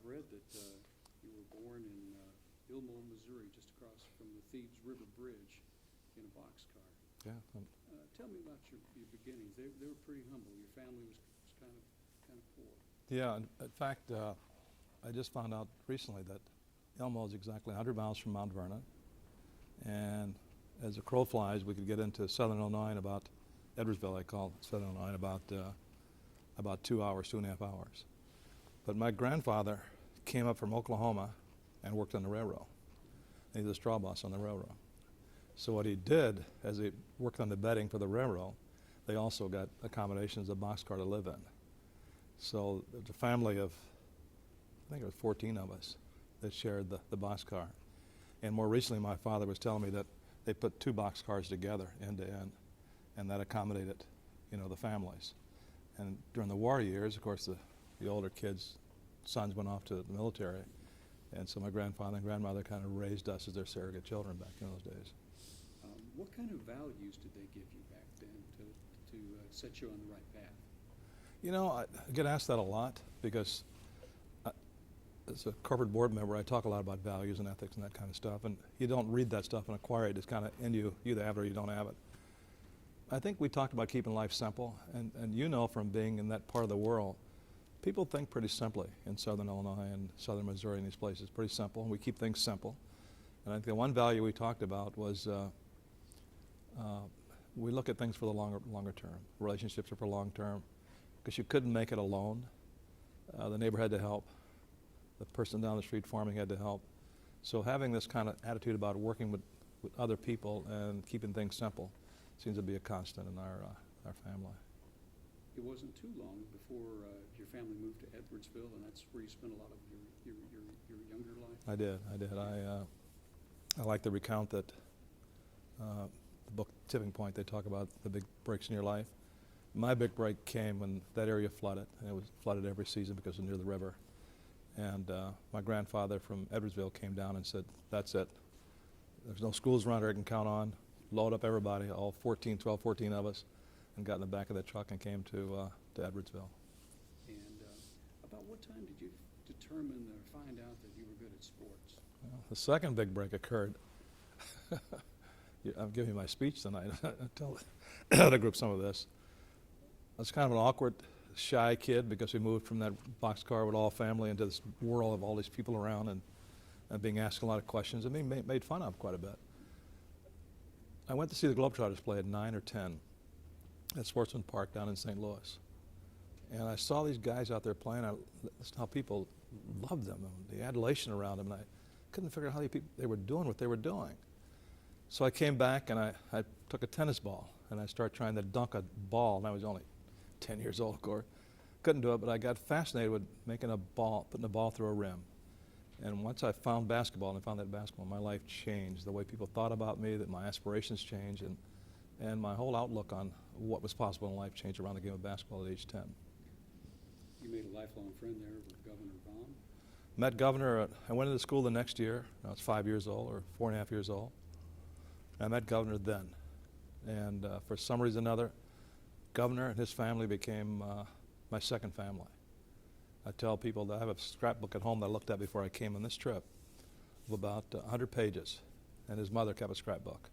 read that you were born in Ilmo, Missouri, just across from the Thebes River Bridge in a boxcar. Yeah. Tell me about your beginnings. They were pretty humble. Your family was kind of poor. Yeah, in fact, I just found out recently that Elmo is exactly 100 miles from Mount Vernon. And as the crow flies, we could get into southern Illinois in about Edwardsville, I call southern Illinois, in about 2 hours, 2.5 hours. But my grandfather came up from Oklahoma and worked on the railroad. And he was a straw boss on the railroad. So what he did, as he worked on the bedding for the railroad, they also got accommodations, a boxcar to live in. So there's a family of, I think it was 14 of us that shared the boxcar. And more recently, my father was telling me that they put 2 boxcars together end to end, and that accommodated, the families. And during the war years, of course, the older kids' sons went off to the military, and so my grandfather and grandmother kind of raised us as their surrogate children back in those days. What kind of values did they give you back then to set you on the right path? I get asked that a lot because as a corporate board member, I talk a lot about values and ethics and that kind of stuff, and you don't read that stuff and acquire it. It's kind of in you. You either have it or you don't have it. I think we talked about keeping life simple, and from being in that part of the world, people think pretty simply in southern Illinois and southern Missouri and these places, pretty simple, and we keep things simple. And I think the one value we talked about was we look at things for the longer term. Relationships are for long term, because you couldn't make it alone. The neighbor had to help. The person down the street farming had to help. So having this kind of attitude about working with other people and keeping things simple seems to be a constant in our family. It wasn't too long before your family moved to Edwardsville, and that's where you spent a lot of your younger life. I did. I like to recount that the book Tipping Point, they talk about the big breaks in your life. My big break came when that area flooded, and it was flooded every season because it was near the river. And my grandfather from Edwardsville came down and said, that's it. There's no schools around here I can count on. Load up everybody, all 14 of us, and got in the back of that truck and came to Edwardsville. And about what time did you determine or find out that you were good at sports? Well, the second big break occurred. I'm giving my speech tonight. Tell the group some of this. I was kind of an awkward, shy kid because we moved from that boxcar with all family into this world of all these people around and being asked a lot of questions and being made fun of quite a bit. I went to see the Globetrotters play at 9 or 10 at Sportsman Park down in St. Louis. And I saw these guys out there playing. That's how people loved them, and the adulation around them. And I couldn't figure out how they were doing what they were doing. So I came back and I took a tennis ball and I started trying to dunk a ball. And I was only 10 years old, of course. Couldn't do it, but I got fascinated with putting a ball through a rim. And once I found basketball, and I found that basketball, my life changed. The way people thought about me, that my aspirations changed, and my whole outlook on what was possible in life changed around the game of basketball at age 10. You made a lifelong friend there with Governor Baum? Met Governor, I went into school the next year. I was 5 years old, or 4.5 years old. I met Governor then. And for some reason or another, Governor and his family became my second family. I tell people that I have a scrapbook at home that I looked at before I came on this trip of about 100 pages, and his mother kept a scrapbook.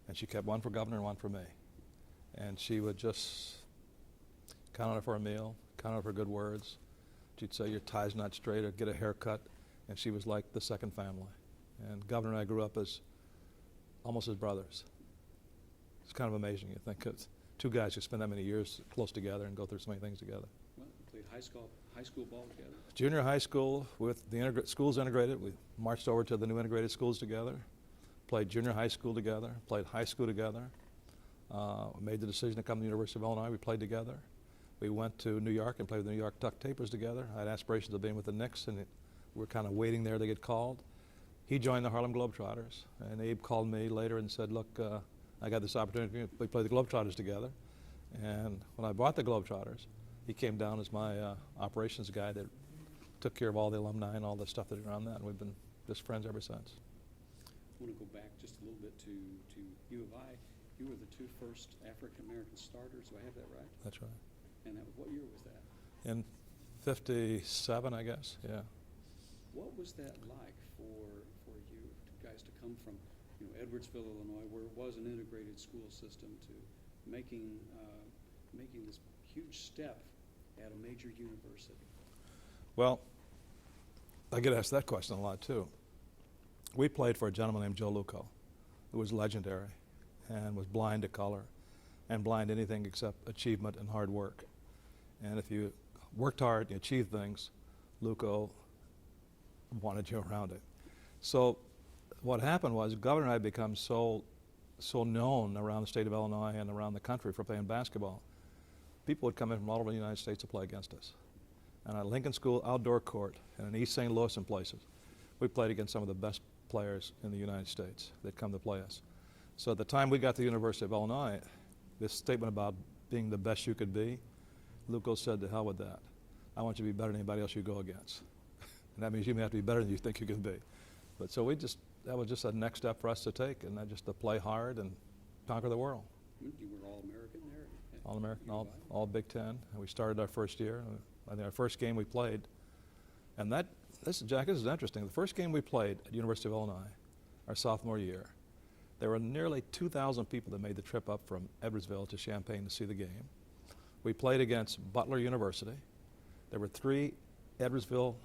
And she kept one for Governor and one for me. And she would just count on her for a meal, count on her for good words. She'd say, your tie's not straight, or get a haircut. And she was like the second family. And Governor and I grew up as almost as brothers. It's kind of amazing. You think it's 2 guys who spend that many years close together and go through so many things together. Well, we played high school ball together. Junior high school with the schools integrated. We marched over to the new integrated schools together. Played junior high school together. Played high school together. Made the decision to come to the University of Illinois. We played together. We went to New York and played with the New York Duck Tapers together. I had aspirations of being with the Knicks, and we were kind of waiting there to get called. He joined the Harlem Globetrotters, and Abe called me later and said, look, I got this opportunity. We play the Globetrotters together. And when I bought the Globetrotters, he came down as my operations guy that took care of all the alumni and all the stuff that around that, and we've been just friends ever since. I want to go back just a little bit to U of I. You were the 2 first African-American starters. Do I have that right? That's right. And what year was that? In 57, I guess, yeah. What was that like for you guys to come from, Edwardsville, Illinois, where it was an integrated school system, to making this huge step at a major university? Well, I get asked that question a lot too. We played for a gentleman named Joe Luco, who was legendary and was blind to color and blind to anything except achievement and hard work. And if you worked hard and you achieved things, Luco wanted you around it. So what happened was Governor and I had become so known around the state of Illinois and around the country for playing basketball. People would come in from all over the United States to play against us. And at Lincoln School outdoor court and in East St. Louis and places, we played against some of the best players in the United States that come to play us. So at the time we got to the University of Illinois, this statement about being the best you could be, Luco said, to hell with that. I want you to be better than anybody else you go against. And that means you may have to be better than you think you can be. But so that was just a next step for us to take, and just to play hard and conquer the world. You were All-American there? All-American, all Big Ten. And we started our first year. I think our first game we played, and Jack, this is interesting. The first game we played at University of Illinois, our sophomore year, there were nearly 2,000 people that made the trip up from Edwardsville to Champaign to see the game. We played against Butler University. There were 3 Edwardsville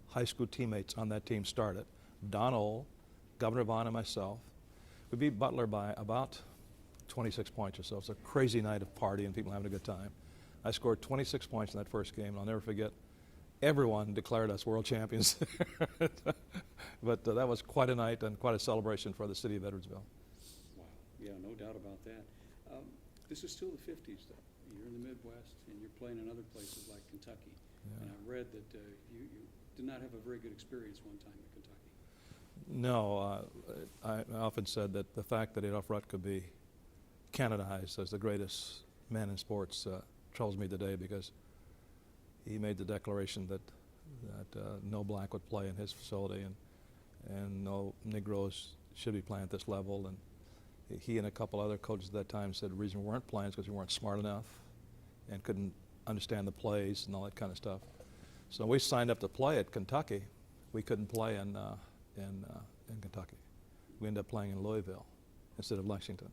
high school teammates on that team started. Don Ohl, Governor Vaughn, and myself. We beat Butler by about 26 points or so. It was a crazy night of party and people having a good time. I scored 26 points in that first game, and I'll never forget, everyone declared us world champions. But that was quite a night and quite a celebration for the city of Edwardsville. Wow, yeah, no doubt about that. This is still the 50s, though. You're in the Midwest, and you're playing in other places like Kentucky. Yeah. And I read that you did not have a very good experience one time in Kentucky. No, I often said that the fact that Adolph Rutt could be canonized as the greatest man in sports troubles me today, because he made the declaration that no black would play in his facility, and no Negroes should be playing at this level. And he and a couple other coaches at that time said the reason we weren't playing is because we weren't smart enough and couldn't understand the plays and all that kind of stuff. So we signed up to play at Kentucky. We couldn't play in Kentucky. We ended up playing in Louisville instead of Lexington.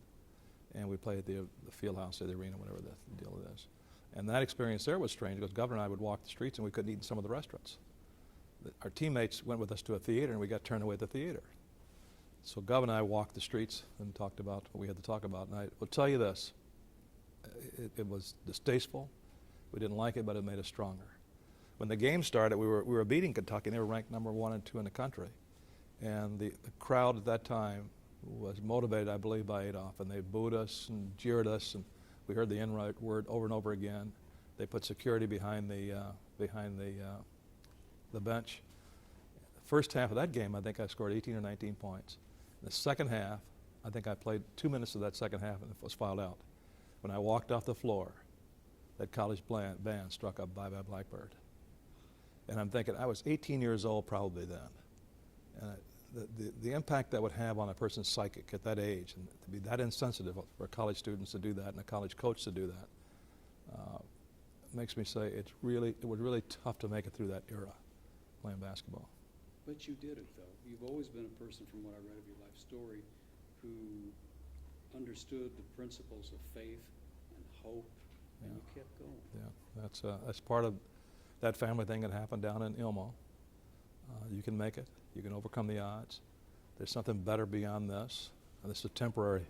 And we played at the field house or the arena, whatever the deal is. And that experience there was strange, because Governor and I would walk the streets and we couldn't eat in some of the restaurants. Our teammates went with us to a theater and we got turned away at the theater. So Governor and I walked the streets and talked about what we had to talk about. And I will tell you this, it was distasteful. We didn't like it, but it made us stronger. When the game started, we were beating Kentucky, and they were ranked number 1 and 2 in the country. And the crowd at that time was motivated, I believe, by Adolph, and they booed us and jeered us, and we heard the N word over and over again. They put security behind the bench. The first half of that game, I think I scored 18 or 19 points. The second half, I think I played 2 minutes of that second half and was fouled out. When I walked off the floor, that college band struck up Bye Bye Blackbird. And I'm thinking, I was 18 years old probably then. And the impact that would have on a person's psychic at that age, and to be that insensitive for college students to do that and a college coach to do that, makes me say it was really tough to make it through that era playing basketball. But you did it, though. You've always been a person, from what I read of your life story, who understood the principles of faith and hope, and you kept going. Yeah, that's part of that family thing that happened down in Ilmo. You can make it. You can overcome the odds. There's something better beyond this. And this is a temporary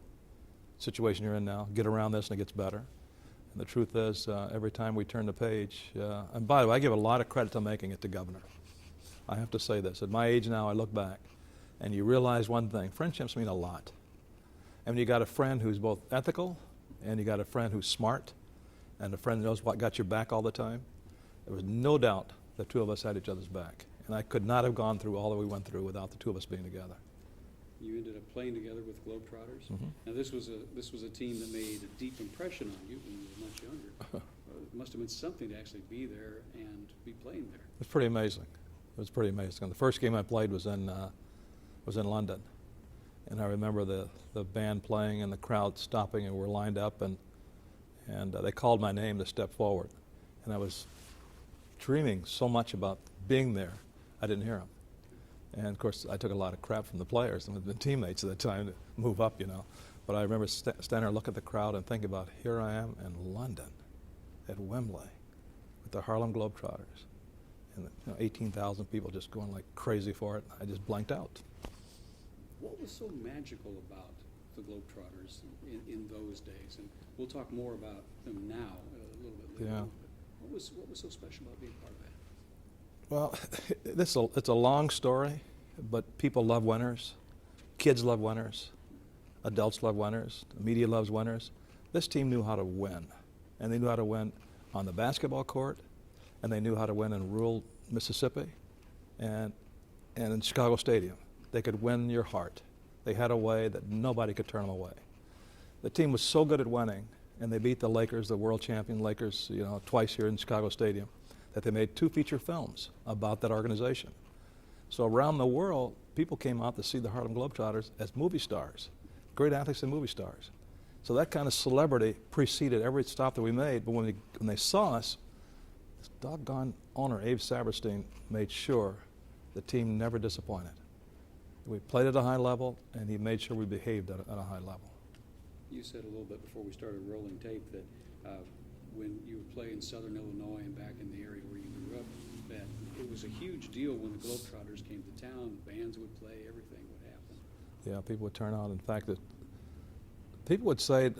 situation you're in now. Get around this and it gets better. And the truth is, every time we turn the page, and by the way, I give a lot of credit to making it to governor. I have to say this. At my age now, I look back, and you realize one thing. Friendships mean a lot. And you got a friend who's both ethical, and you got a friend who's smart, and a friend who knows what got your back all the time. There was no doubt the two of us had each other's back. And I could not have gone through all that we went through without the two of us being together. You ended up playing together with Globetrotters. Mm-hmm. Now this was a team that made a deep impression on you when you were much younger. It must have been something to actually be there and be playing there. It was pretty amazing. It was pretty amazing. And the first game I played was in London, and I remember the band playing and the crowd stopping, and we're lined up, and they called my name to step forward, and I was dreaming so much about being there, I didn't hear them. And of course, I took a lot of crap from the players and the teammates at the time to move up, you know. But I remember standing there, looking at the crowd and thinking about, here I am in London at Wembley with the Harlem Globetrotters. And 18,000 people just going like crazy for it. I just blanked out. What was so magical about the Globetrotters in those days? And we'll talk more about them now a little bit later. Yeah. On, but what was so special about being part of that? Well, it's a long story, but people love winners. Kids love winners. Adults love winners. The media loves winners. This team knew how to win. And they knew how to win on the basketball court, and they knew how to win in rural Mississippi and in Chicago Stadium. They could win your heart. They had a way that nobody could turn them away. The team was so good at winning, and they beat the Lakers, the world champion Lakers, you know, twice here in Chicago Stadium, that they made 2 feature films about that organization. So around the world, people came out to see the Harlem Globetrotters as movie stars, great athletes and movie stars. So that kind of celebrity preceded every stop that we made, but when they saw us, this doggone owner, Abe Saperstein, made sure the team never disappointed. We played at a high level, and he made sure we behaved at a high level. You said a little bit before we started rolling tape that when you would play in Southern Illinois and back in the area where you grew up, that it was a huge deal when the Globetrotters came to town. Bands would play, everything would happen. Yeah, people would turn out. In fact, people would say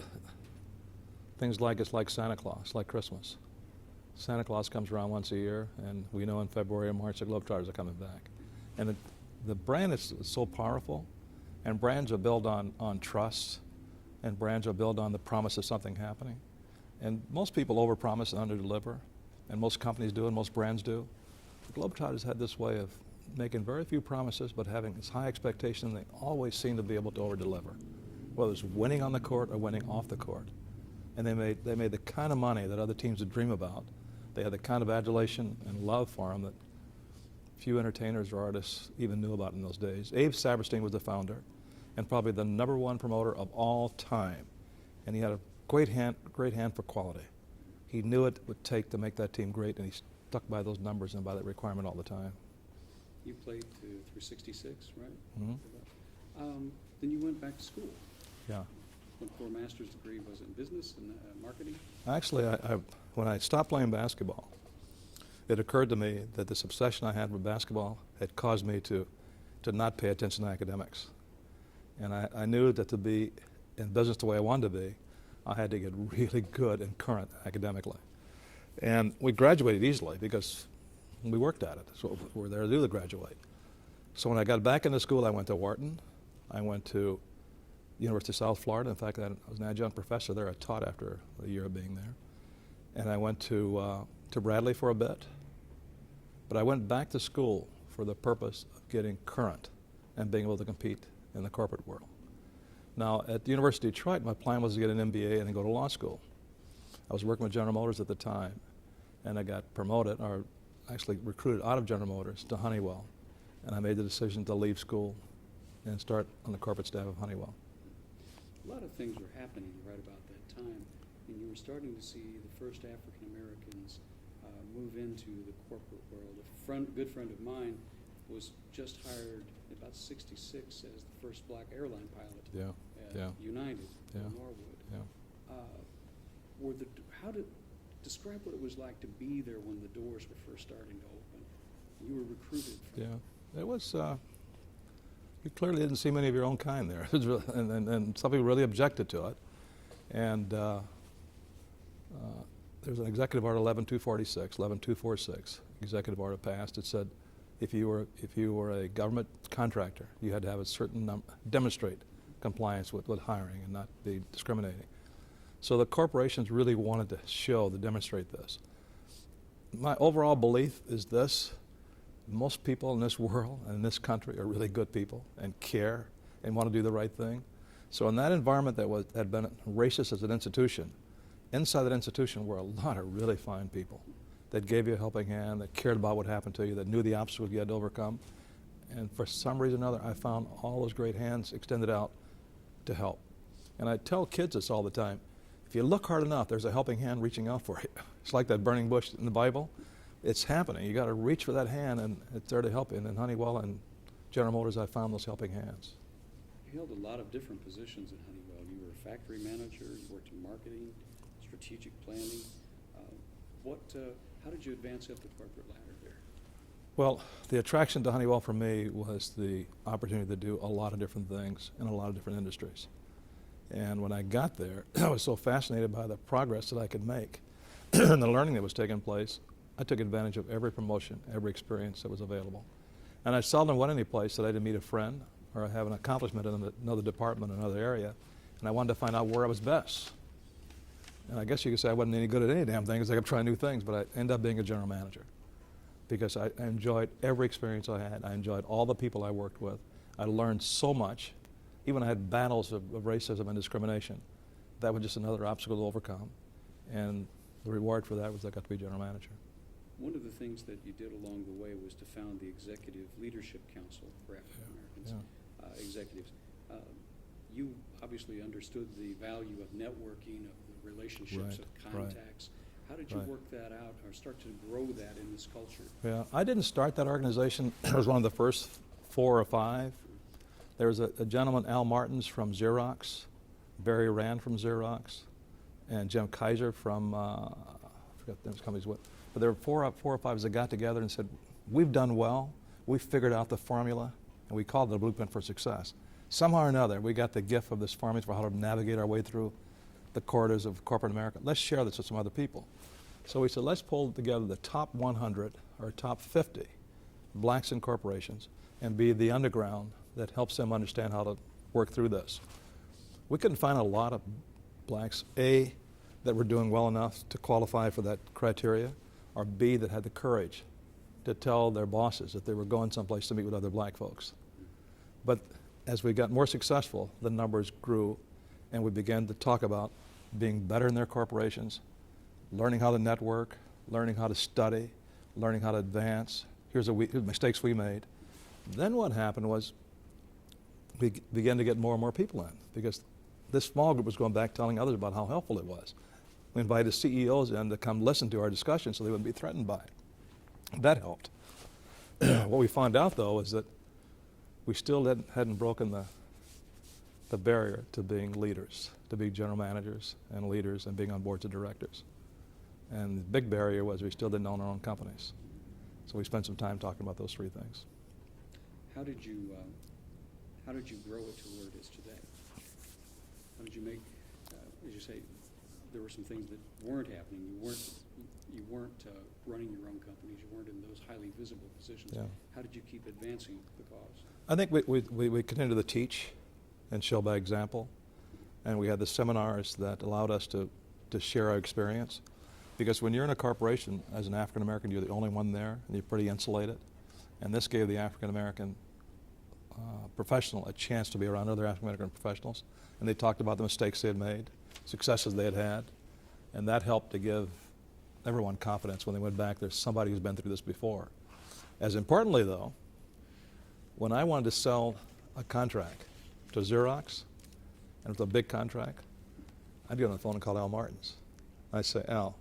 things like it's like Santa Claus, like Christmas. Santa Claus comes around once a year, and we know in February or March the Globetrotters are coming back. And the brand is so powerful, and brands are built on trust, and brands are built on the promise of something happening. And most people overpromise and underdeliver, and most companies do, and most brands do. The Globetrotters had this way of making very few promises, but having this high expectation, they always seem to be able to overdeliver, whether it's winning on the court or winning off the court. And they made the kind of money that other teams would dream about. They had the kind of adulation and love for them that few entertainers or artists even knew about in those days. Abe Saperstein was the founder and probably the #1 promoter of all time. And he had a great hand for quality. He knew it would take to make that team great, and he stuck by those numbers and by that requirement all the time. You played through 66, right? Mm-hmm. Then you went back to school. Yeah. Went for a master's degree, was it in business and marketing? Actually, when I stopped playing basketball, it occurred to me that this obsession I had with basketball had caused me to not pay attention to academics. And I knew that to be in business the way I wanted to be, I had to get really good and current academically. And we graduated easily because we worked at it. So we were there to do the graduate. So when I got back into school, I went to Wharton. I went to University of South Florida. In fact, I was an adjunct professor there. I taught after a year of being there. And I went to Bradley for a bit. But I went back to school for the purpose of getting current and being able to compete in the corporate world. Now, at the University of Detroit, my plan was to get an MBA and then go to law school. I was working with General Motors at the time, and I got promoted, or actually recruited out of General Motors to Honeywell. And I made the decision to leave school and start on the corporate staff of Honeywell. A lot of things were happening right about that time, and you were starting to see the first African Americans move into the corporate world. A good friend of mine was just hired in about 66 as the first black airline pilot at United in Norwood. Describe what it was like to be there when the doors were first starting to open. You were recruited. It was. You clearly didn't see many of your own kind there, and some people really objected to it. And there's an executive order 11246, executive order passed. It said if you were a government contractor, you had to have a certain demonstrate compliance with hiring and not be discriminating. So the corporations really wanted to demonstrate this. My overall belief is this: most people in this world and in this country are really good people and care and want to do the right thing. So in that environment that had been racist as an institution, inside that institution were a lot of really fine people that gave you a helping hand, that cared about what happened to you, that knew the obstacles you had to overcome. And for some reason or another, I found all those great hands extended out to help. And I tell kids this all the time: if you look hard enough, there's a helping hand reaching out for you. It's like that burning bush in the Bible. It's happening. You got to reach for that hand, and it's there to help you. And in Honeywell and General Motors, I found those helping hands. You held a lot of different positions at Honeywell. You were a factory manager, you worked in marketing, strategic planning. How did you advance up the corporate ladder there? Well, the attraction to Honeywell for me was the opportunity to do a lot of different things in a lot of different industries. And when I got there, I was so fascinated by the progress that I could make and the learning that was taking place. I took advantage of every promotion, every experience that was available. And I seldom went any place that I didn't meet a friend or have an accomplishment in another department, another area, and I wanted to find out where I was best. And I guess you could say I wasn't any good at any damn thing because I kept trying new things, but I ended up being a general manager because I enjoyed every experience I had. I enjoyed all the people I worked with. I learned so much. Even I had battles of racism and discrimination. That was just another obstacle to overcome. And the reward for that was I got to be general manager. One of the things that you did along the way was to found the Executive Leadership Council for African Americans, executives. You obviously understood the value of networking, of the relationships, of contacts. How did you work that out or start to grow that in this culture? Yeah, I didn't start that organization. It was one of the first 4 or 5. There was a gentleman, Al Martins from Xerox, Barry Rand from Xerox, and Jim Kaiser from, I forgot those companies what. But there were 4 or 5 that got together and said, we've done well, we figured out the formula, and we called it the blueprint for success. Somehow or another, we got the gift of this formula for how to navigate our way through the corridors of corporate America. Let's share this with some other people. So we said, let's pull together the top 100 or top 50 blacks in corporations and be the underground that helps them understand how to work through this. We couldn't find a lot of blacks, A, that were doing well enough to qualify for that criteria, or B, that had the courage to tell their bosses that they were going someplace to meet with other black folks. But as we got more successful, the numbers grew, and we began to talk about being better in their corporations, learning how to network, learning how to study, learning how to advance. Here's the mistakes we made. Then what happened was we began to get more and more people in because this small group was going back telling others about how helpful it was. We invited CEOs in to come listen to our discussion so they wouldn't be threatened by it. That helped. What we found out, though, is that we still hadn't broken the barrier to being leaders, to be general managers and leaders and being on boards of directors. And the big barrier was we still didn't own our own companies. So we spent some time talking about those 3 things. How did you grow it to where it is today? How did you make, as you say, there were some things that weren't happening. You weren't running your own companies. You weren't in those highly visible positions. Yeah. How did you keep advancing the cause? I think we continued to teach and show by example. And we had the seminars that allowed us to share our experience. Because when you're in a corporation as an African American, you're the only one there, and you're pretty insulated. And this gave the African American professional a chance to be around other African American professionals. And they talked about the mistakes they had made, successes they had had. And that helped to give everyone confidence when they went back. There's somebody who's been through this before. As importantly, though, when I wanted to sell a contract to Xerox, and it was a big contract, I'd get on the phone and call Al Martins. I'd say, Al,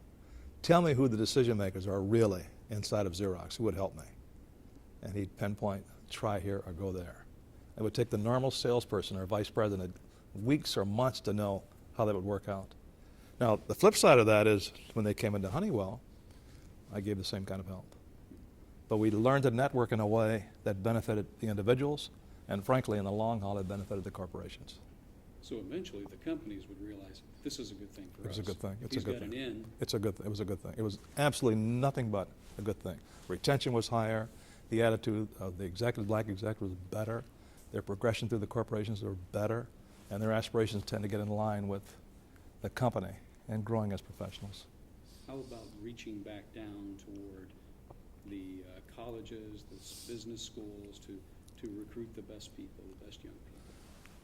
tell me who the decision makers are really inside of Xerox, who would help me. And he'd pinpoint, try here or go there. It would take the normal salesperson or vice president weeks or months to know how that would work out. Now, the flip side of that is when they came into Honeywell, I gave the same kind of help. But we learned to network in a way that benefited the individuals, and frankly, in the long haul, it benefited the corporations. So eventually, the companies would realize this is a good thing for us. It was a good thing. If It's a he's good got thing. an in. It's a good. It was a good thing. It was absolutely nothing but a good thing. Retention was higher. The attitude of the black executive was better. Their progression through the corporations were better, and their aspirations tend to get in line with the company and growing as professionals. How about reaching back down toward the colleges, the business schools to recruit the best people, the best young people?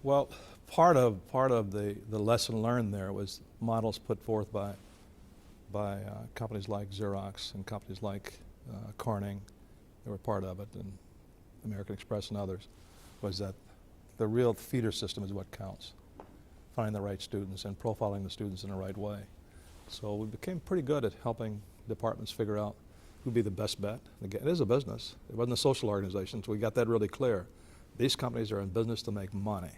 Well, part of the lesson learned there was models put forth by companies like Xerox and companies like Corning. They were part of it, and American Express and others, was that the real feeder system is what counts. Finding the right students and profiling the students in the right way. So we became pretty good at helping departments figure out who'd be the best bet. Again, it is a business. It wasn't a social organization, so we got that really clear. These companies are in business to make money.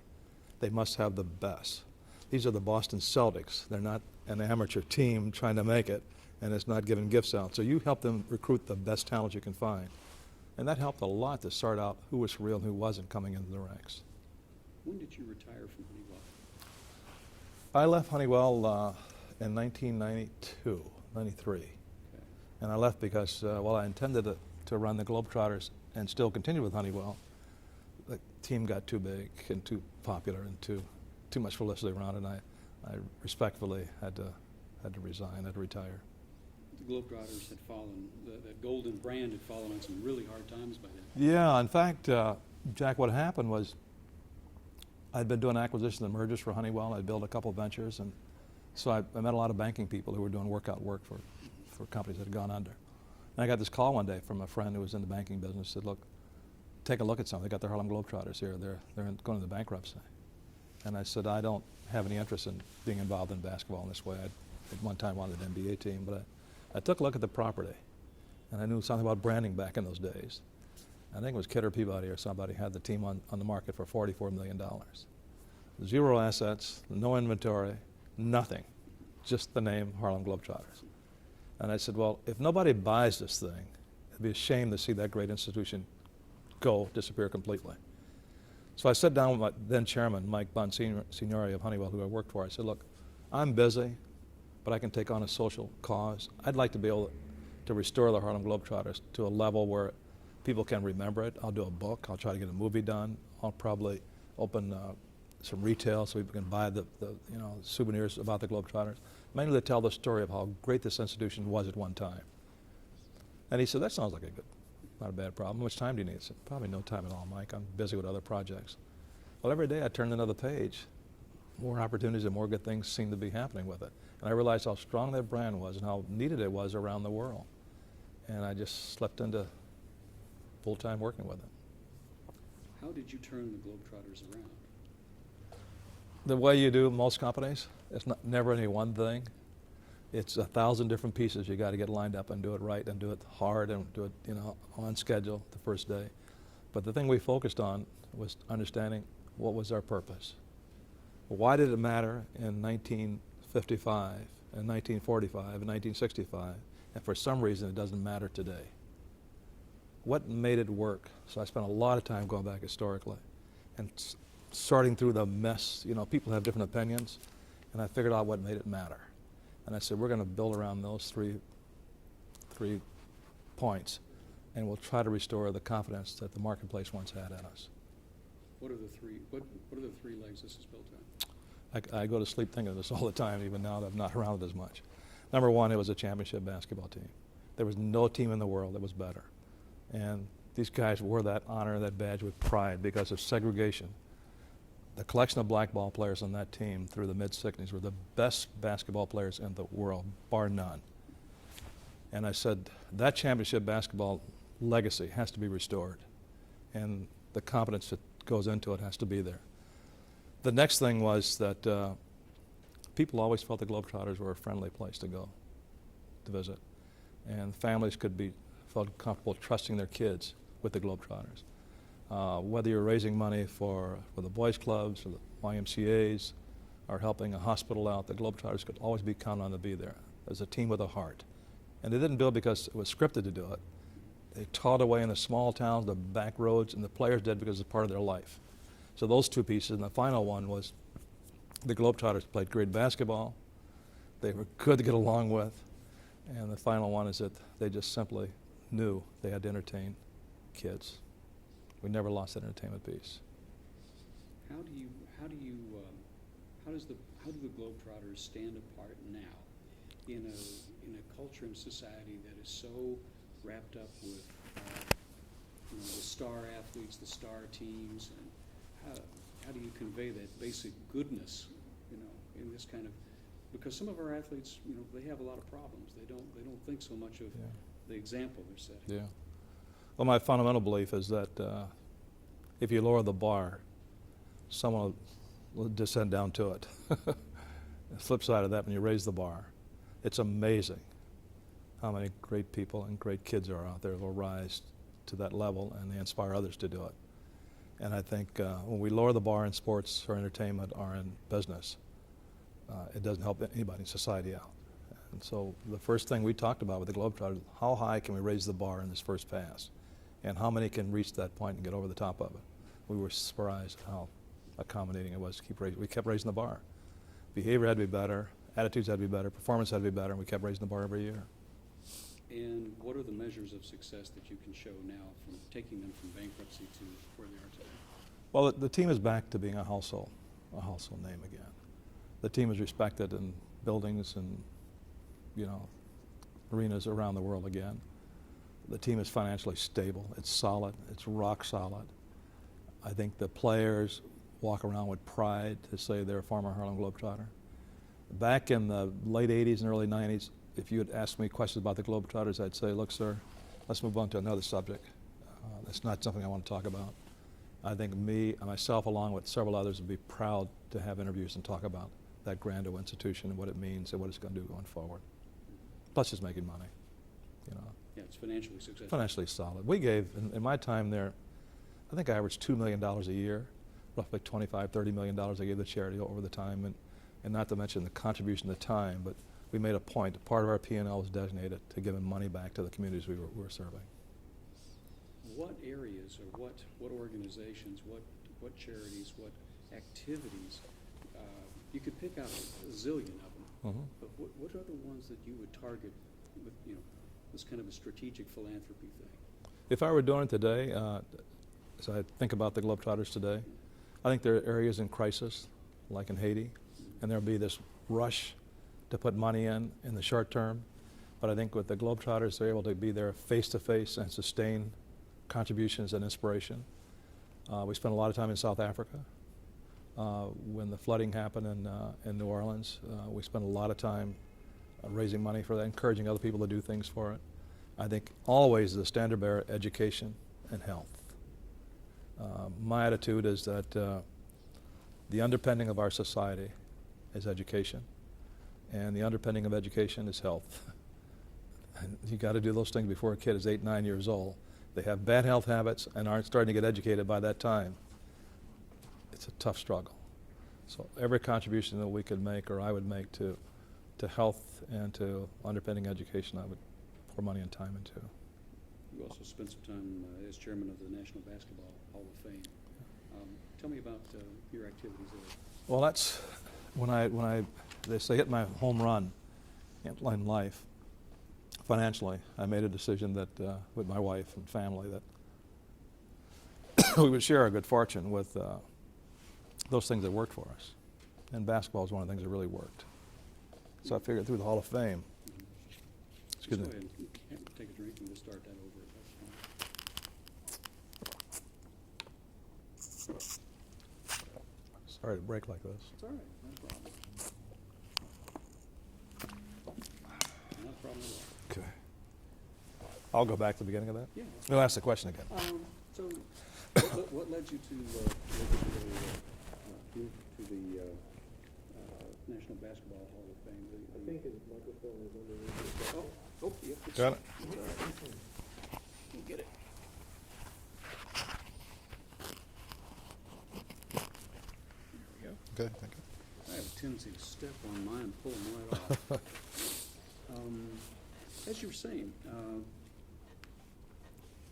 They must have the best. These are the Boston Celtics. They're not an amateur team trying to make it, and it's not giving gifts out. So you help them recruit the best talent you can find. And that helped a lot to sort out who was real and who wasn't coming into the ranks. When did you retire from Honeywell? I left Honeywell in 1992, 93. Okay. And I left because, while I intended to run the Globetrotters and still continue with Honeywell, the team got too big and too popular and too much publicity around it, and I respectfully had to resign, had to retire. The Globetrotters had fallen, that golden brand had fallen on some really hard times by then. Yeah, in fact, Jack, what happened was I'd been doing acquisitions and mergers for Honeywell. I'd built a couple ventures, and so I met a lot of banking people who were doing workout work for companies that had gone under. And I got this call one day from a friend who was in the banking business, said, look, take a look at something. They got the Harlem Globetrotters here. They're going into bankruptcy. And I said, I don't have any interest in being involved in basketball in this way. I at one time wanted an NBA team, but I took a look at the property, and I knew something about branding back in those days. I think it was Kidder Peabody or somebody had the team on the market for $44 million. Zero assets, no inventory, nothing, just the name Harlem Globetrotters. And I said, well, if nobody buys this thing, it'd be a shame to see that great institution disappear completely. So I sat down with my then chairman, Mike Bunn, Signori of Honeywell, who I worked for. I said, look, I'm busy, but I can take on a social cause. I'd like to be able to restore the Harlem Globetrotters to a level where people can remember it. I'll do a book. I'll try to get a movie done. I'll probably open some retail so people can buy the souvenirs about the Globetrotters, mainly to tell the story of how great this institution was at one time. And he said, that sounds like not a bad problem. How much time do you need? I said, probably no time at all, Mike. I'm busy with other projects. Well, every day I turned another page. More opportunities and more good things seemed to be happening with it. And I realized how strong that brand was and how needed it was around the world. And I just slipped into full-time working with it. How did you turn the Globetrotters around? The way you do most companies, it's never any one thing. It's 1,000 different pieces you got to get lined up and do it right and do it hard and do it on schedule the first day. But the thing we focused on was understanding what was our purpose. Why did it matter in 1955 and 1945 and 1965, and for some reason it doesn't matter today? What made it work? So I spent a lot of time going back historically and sorting through the mess. People have different opinions, and I figured out what made it matter. And I said, we're going to build around those three points, and we'll try to restore the confidence that the marketplace once had in us. What are the three legs this is built on? I go to sleep thinking of this all the time, even now that I'm not around it as much. Number one, it was a championship basketball team. There was no team in the world that was better. And these guys wore that honor, that badge with pride because of segregation. The collection of black ball players on that team through the mid-60s were the best basketball players in the world, bar none. And I said, that championship basketball legacy has to be restored. And the confidence that goes into it has to be there. The next thing was that people always felt the Globetrotters were a friendly place to go to visit. And families felt comfortable trusting their kids with the Globetrotters. Whether you're raising money for the boys clubs or the YMCAs or helping a hospital out, the Globetrotters could always be counted on to be there as a team with a heart. And they didn't do it because it was scripted to do it. They taught away in the small towns, the back roads, and the players did because it's part of their life. So those two pieces, and the final one was the Globetrotters played great basketball. They were good to get along with. And the final one is that they just simply knew they had to entertain kids. We never lost that entertainment piece. How do the Globetrotters stand apart now in a culture and society that is so wrapped up with the star athletes, the star teams, and how do you convey that basic goodness, in this kind of, because some of our athletes, they have a lot of problems. They don't think so much of the example they're setting. Yeah. Well, my fundamental belief is that if you lower the bar, someone will descend down to it. The flip side of that, when you raise the bar, it's amazing how many great people and great kids are out there who will rise to that level, and they inspire others to do it. And I think when we lower the bar in sports or entertainment or in business, it doesn't help anybody in society out. And so the first thing we talked about with the Globetrotters is how high can we raise the bar in this first pass, and how many can reach that point and get over the top of it. We were surprised at how accommodating it was to keep raising. We kept raising the bar. Behavior had to be better, attitudes had to be better, performance had to be better, and we kept raising the bar every year. And what are the measures of success that you can show now from taking them from bankruptcy to where they are today? Well, the team is back to being a household name again. The team is respected in buildings and, arenas around the world again. The team is financially stable. It's solid. It's rock solid. I think the players walk around with pride to say they're a former Harlem Globetrotter. Back in the late 80s and early 90s, if you had asked me questions about the Globetrotters, I'd say, look, sir, let's move on to another subject. That's not something I want to talk about. I think myself, along with several others, would be proud to have interviews and talk about that grand old institution and what it means and what it's going to do going forward. Plus, it's making money. Yeah, it's financially successful. Financially solid. We gave, in my time there, I think I averaged $2 million a year, roughly $25, $30 million I gave the charity over the time, and not to mention the contribution of the time, but we made a point. Part of our P&L was designated to giving money back to the communities we were serving. What areas or what organizations, what charities, what activities, you could pick out a zillion of them, but what are the ones that you would target with this kind of a strategic philanthropy thing? If I were doing it today, as I think about the Globetrotters today, I think there are areas in crisis, like in Haiti, and there'll be this rush to put money in the short term, but I think with the Globetrotters, they're able to be there face-to-face and sustain contributions and inspiration. We spent a lot of time in South Africa. When the flooding happened in New Orleans, we spent a lot of time raising money for that, encouraging other people to do things for it. I think always the standard bearer, education and health. My attitude is that the underpinning of our society is education, and the underpinning of education is health. And you got to do those things before a kid is 8, 9 years old. They have bad health habits and aren't starting to get educated by that time. It's a tough struggle. So every contribution that we could make, or I would make, to health and to underpinning education, I would pour money and time into. You also spent some time as chairman of the National Basketball Hall of Fame. Tell me about your activities there. Well, that's when they say hit my home run in life. Financially, I made a decision that with my wife and family that we would share our good fortune with those things that worked for us. And basketball is one of the things that really worked. So I figured through the Hall of Fame. Just go ahead and take a drink and we'll start that over if that's fine. Sorry to break like this. It's all right, no problem. Not a problem at all. Okay. I'll go back to the beginning of that. Yeah. We'll ask the question again. So, what led you to the National Basketball Hall of Fame? I think his microphone is underneath. Oh, yep. Got it? It's all right. We'll get it. There we go. Okay, thank you. I have a tendency to step on mine and pull them right off. As you were saying,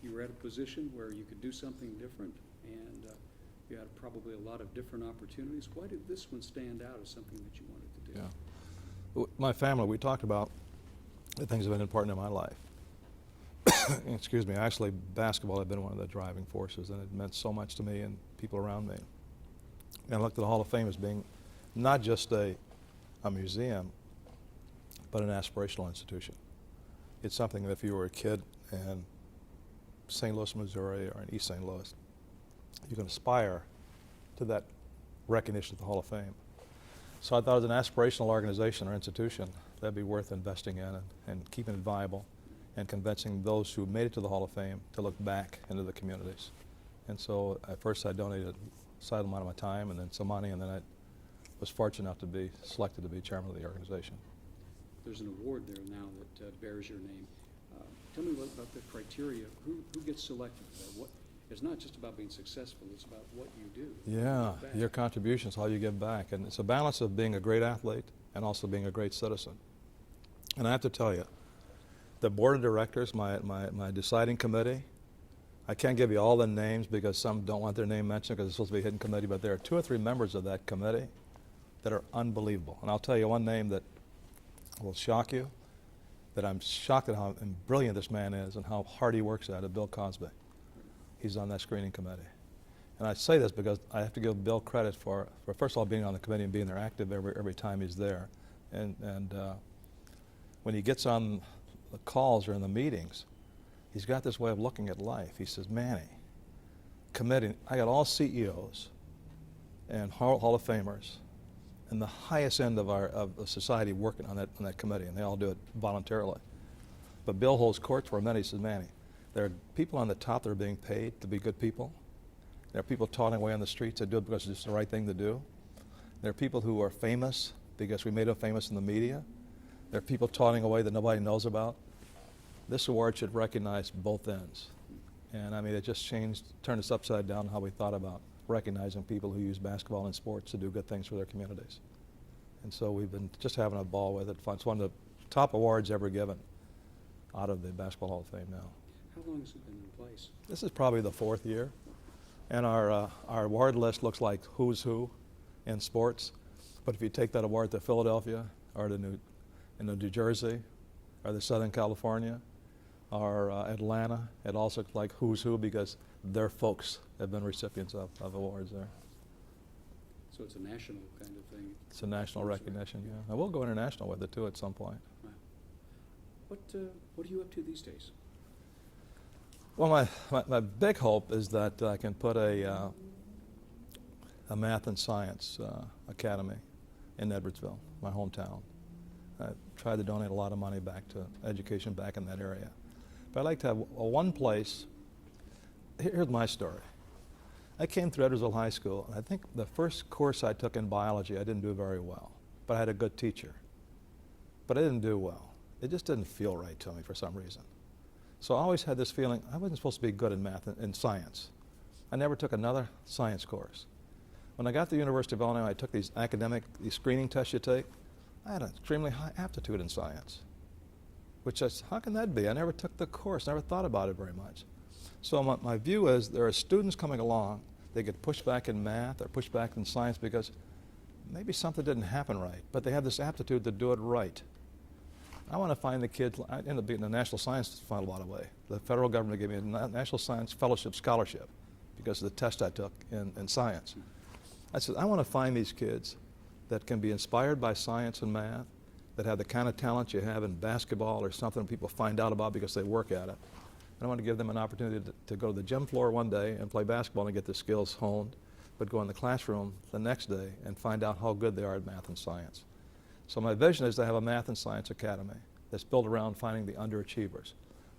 you were at a position where you could do something different, and you had probably a lot of different opportunities. Why did this one stand out as something that you wanted to do? Yeah. My family, we talked about the things that have been important in my life. Excuse me. Actually, basketball had been one of the driving forces, and it meant so much to me and people around me. And I looked at the Hall of Fame as being not just a museum, but an aspirational institution. It's something that if you were a kid in St. Louis, Missouri, or in East St. Louis, you can aspire to that recognition at the Hall of Fame. So I thought as an aspirational organization or institution, that'd be worth investing in and keeping it viable and convincing those who made it to the Hall of Fame to look back into the communities. And so at first I donated a side amount of my time and then some money, and then I was fortunate enough to be selected to be chairman of the organization. there's an award there now that bears your name. Tell me about the criteria. Who gets selected for that? It's not just about being successful, it's about what you do. Yeah, Give back. your contributions, how you give back. And it's a balance of being a great athlete and also being a great citizen. And I have to tell you, the board of directors, my deciding committee, I can't give you all the names because some don't want their name mentioned because it's supposed to be a hidden committee, but there are 2 or 3 members of that committee that are unbelievable. And I'll tell you one name that will shock you, that I'm shocked at how brilliant this man is and how hard he works at it, Bill Cosby. He's on that screening committee. And I say this because I have to give Bill credit for first of all being on the committee and being there active every time he's there. And when he gets on the calls or in the meetings, he's got this way of looking at life. He says, Mannie, committee, I got all CEOs and Hall of Famers and the highest end of society working on that committee, and they all do it voluntarily. But Bill holds court for a minute. He says, Mannie, there are people on the top that are being paid to be good people. There are people toiling away on the streets that do it because it's the right thing to do. There are people who are famous because we made them famous in the media. There are people toiling away that nobody knows about. This award should recognize both ends. And I mean, it just turned us upside down how we thought about recognizing people who use basketball and sports to do good things for their communities. And so we've been just having a ball with it. It's one of the top awards ever given out of the Basketball Hall of Fame now. How long has it been in place? This is probably the 4th year. And our award list looks like who's who in sports. But if you take that award to Philadelphia or to New Jersey or to Southern California or Atlanta, it also looks like who's who because their folks have been recipients of awards there. So it's a national kind of thing. It's a national recognition, yeah. And we'll go international with it too at some point. Wow. What are you up to these days? Well, my big hope is that I can put a math and science academy in Edwardsville, my hometown. I tried to donate a lot of money back to education back in that area. But I'd like to have one place. Here's my story. I came through Edwardsville High School, and I think the first course I took in biology, I didn't do very well. But I had a good teacher. But I didn't do well. It just didn't feel right to me for some reason. So I always had this feeling I wasn't supposed to be good in math and science. I never took another science course. When I got to the University of Illinois, I took these screening tests you take. I had an extremely high aptitude in science, which I said, how can that be? I never took the course, never thought about it very much. So my view is there are students coming along, they get pushed back in math or pushed back in science because maybe something didn't happen right, but they have this aptitude to do it right. I want to find the kids. I ended up being a National Science Fund, by the way. The federal government gave me a National Science Fellowship Scholarship because of the test I took in science. I said, I want to find these kids that can be inspired by science and math, that have the kind of talent you have in basketball or something people find out about because they work at it. And I want to give them an opportunity to go to the gym floor one day and play basketball and get the skills honed, but go in the classroom the next day and find out how good they are at math and science. So my vision is to have a math and science academy that's built around finding the underachievers.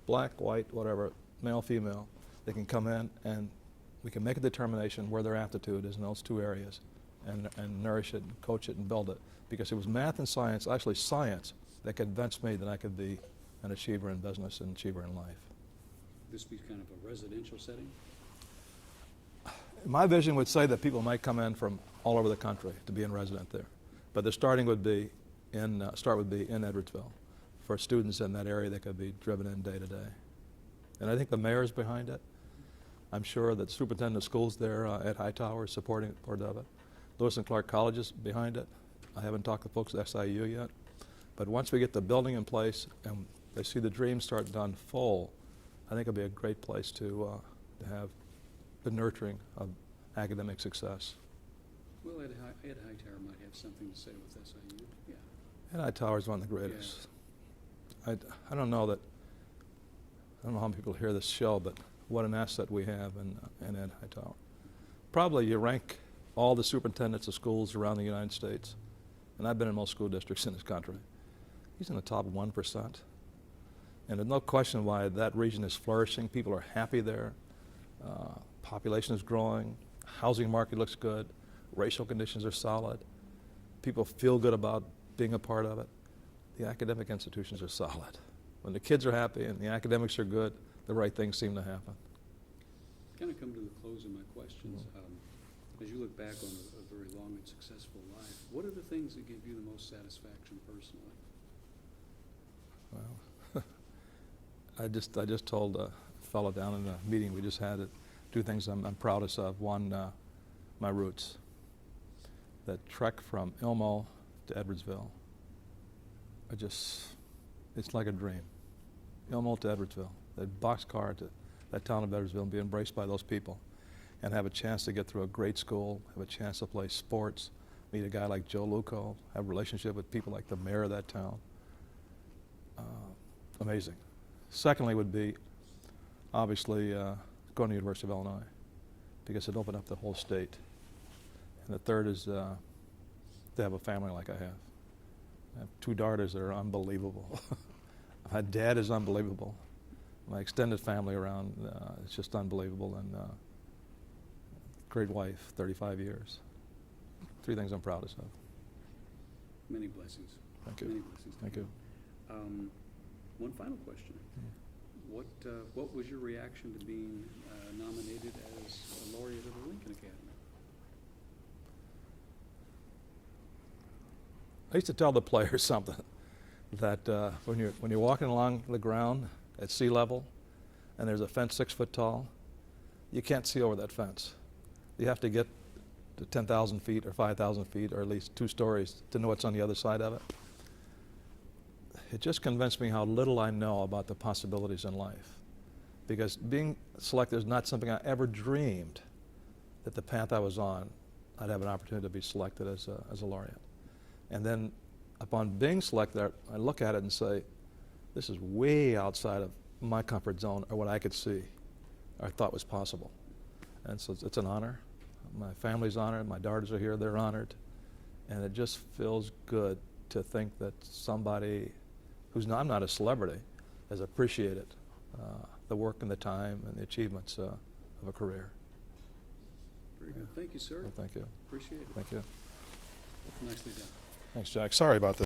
Black, white, whatever, male, female. They can come in and we can make a determination where their aptitude is in those 2 areas and nourish it and coach it and build it. Because it was math and science, actually science, that convinced me that I could be an achiever in business and achiever in life. This be kind of a residential setting? My vision would say that people might come in from all over the country to be in resident there. But the starting would be in Edwardsville for students in that area that could be driven in day to day. And I think the mayor's behind it. I'm sure that the superintendent of schools there at Hightower is supporting part of it. Lewis and Clark College is behind it. I haven't talked to folks at SIU yet. But once we get the building in place and they see the dream start to unfold, I think it'll be a great place to have the nurturing of academic success. Well, Ed Hightower might have something to say with SIU. Yeah. Ed Hightower is one of the greatest. Yeah. I don't know how many people hear this show, but what an asset we have in Ed Hightower. Probably you rank all the superintendents of schools around the United States, and I've been in most school districts in this country. He's in the top 1%. And there's no question why that region is flourishing. People are happy there. Population is growing. Housing market looks good. Racial conditions are solid. People feel good about being a part of it. the academic institutions are solid. When the kids are happy and the academics are good, the right things seem to happen. Kind of come to the close of my questions. As you look back on a very long and successful life, what are the things that give you the most satisfaction personally? Well, I just told a fellow down in the meeting we just had that two things I'm proudest of. One, my roots. That trek from Ilmo to Edwardsville, it's like a dream. Ilmo to Edwardsville, that boxcar to that town of Edwardsville, and be embraced by those people, and have a chance to get through a great school, have a chance to play sports, meet a guy like Joe Luco, have a relationship with people like the mayor of that town. Amazing. Secondly would be, obviously, going to the University of Illinois, because it opened up the whole state. And the third is to have a family like I have. I have two daughters that are unbelievable. My dad is unbelievable. My extended family around, it's just unbelievable. And great wife, 35 years. Three things I'm proudest of. Many blessings. Thank you. Many blessings. Thank you. One final question. What was your reaction to being nominated as a laureate of the Lincoln Academy? I used to tell the players something, that when you're walking along the ground at sea level and there's a fence 6 foot tall, you can't see over that fence. You have to get to 10,000 feet or 5,000 feet or at least 2 stories to know what's on the other side of it. It just convinced me how little I know about the possibilities in life. Because being selected is not something I ever dreamed that the path I was on, I'd have an opportunity to be selected as a laureate. And then upon being selected, I look at it and say, this is way outside of my comfort zone or what I could see or I thought was possible. And so it's an honor. My family's honored, my daughters are here, they're honored. And it just feels good to think that somebody I'm not a celebrity, has appreciated the work and the time and the achievements of a career. Very good. Thank you, sir. Well, thank you. Appreciate it. Thank you. Nicely done. Thanks, Jack. Sorry about this.